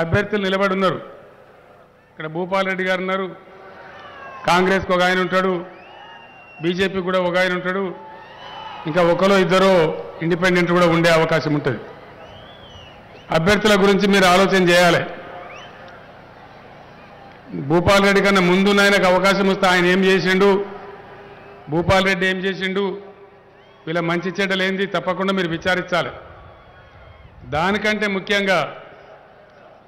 అభ్యర్థులు నిలబడి ఉన్నారు. ఇక్కడ భూపాల్ రెడ్డి గారు ఉన్నారు, కాంగ్రెస్కి ఒక ఆయన ఉంటాడు, బీజేపీ కూడా ఒక ఆయన ఉంటాడు, ఇంకా ఒకరో ఇద్దరో ఇండిపెండెంట్ కూడా ఉండే అవకాశం ఉంటుంది. అభ్యర్థుల గురించి మీరు ఆలోచన చేయాలి. భూపాల్ రెడ్డి కన్నా ముందు ఆయనకు అవకాశం వస్తే ఆయన ఏం చేసిండు, భూపాల్ రెడ్డి ఏం చేసిండు, వీళ్ళ మంచి చెడ్డలేంది తప్పకుండా మీరు విచారించాలి. దానికంటే ముఖ్యంగా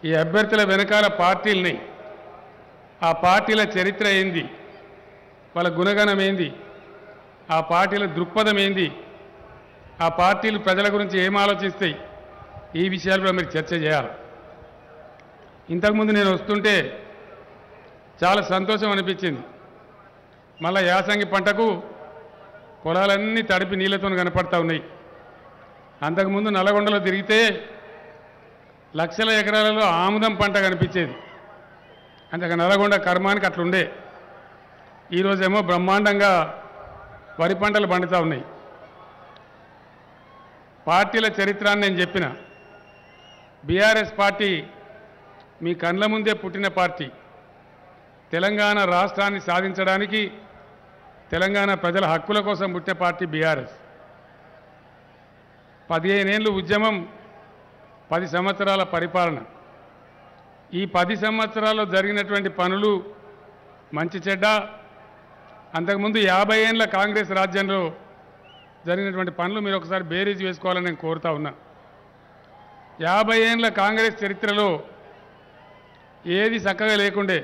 ఈ అభ్యర్థుల వెనకాల పార్టీలని, ఆ పార్టీల చరిత్ర ఏంది, వాళ్ళ గుణగణం ఏంది, ఆ పార్టీల దృక్పథం ఏంది, ఆ పార్టీలు ప్రజల గురించి ఏం ఆలోచిస్తాయి, ఈ విషయాలు కూడా మీరు చర్చ చేయాలి. ఇంతకుముందు నేను వస్తుంటే చాలా సంతోషం అనిపించింది. మళ్ళా యాసంగి పంటకు పొలాలన్నీ తడిపి నీళ్లతో కనపడతా ఉన్నాయి. అంతకుముందు నల్లగొండలో తిరిగితే లక్షల ఎకరాలలో ఆముదం పంట కనిపించేది. అంతక నల్లగొండ కర్మానికి అట్లుండే. ఈరోజేమో బ్రహ్మాండంగా వరి పంటలు పండుతూ ఉన్నాయి. పార్టీల చరిత్రాన్ని నేను చెప్పిన, బీఆర్ఎస్ పార్టీ మీ కండ్ల ముందే పుట్టిన పార్టీ. తెలంగాణ రాష్ట్రాన్ని సాధించడానికి, తెలంగాణ ప్రజల హక్కుల కోసం పుట్టిన పార్టీ బీఆర్ఎస్. 15 ఏళ్ళు ఉద్యమం, 10 సంవత్సరాల పరిపాలన. ఈ 10 సంవత్సరాల్లో జరిగినటువంటి పనులు మంచి చెడ్డ, అంతకుముందు 50 ఏళ్ళ కాంగ్రెస్ రాజ్యంలో జరిగినటువంటి పనులు మీరు ఒకసారి బేరీజ్ వేసుకోవాలని నేను కోరుతా ఉన్నా. 50 ఏళ్ళ కాంగ్రెస్ చరిత్రలో ఏది చక్కగా లేకుండే.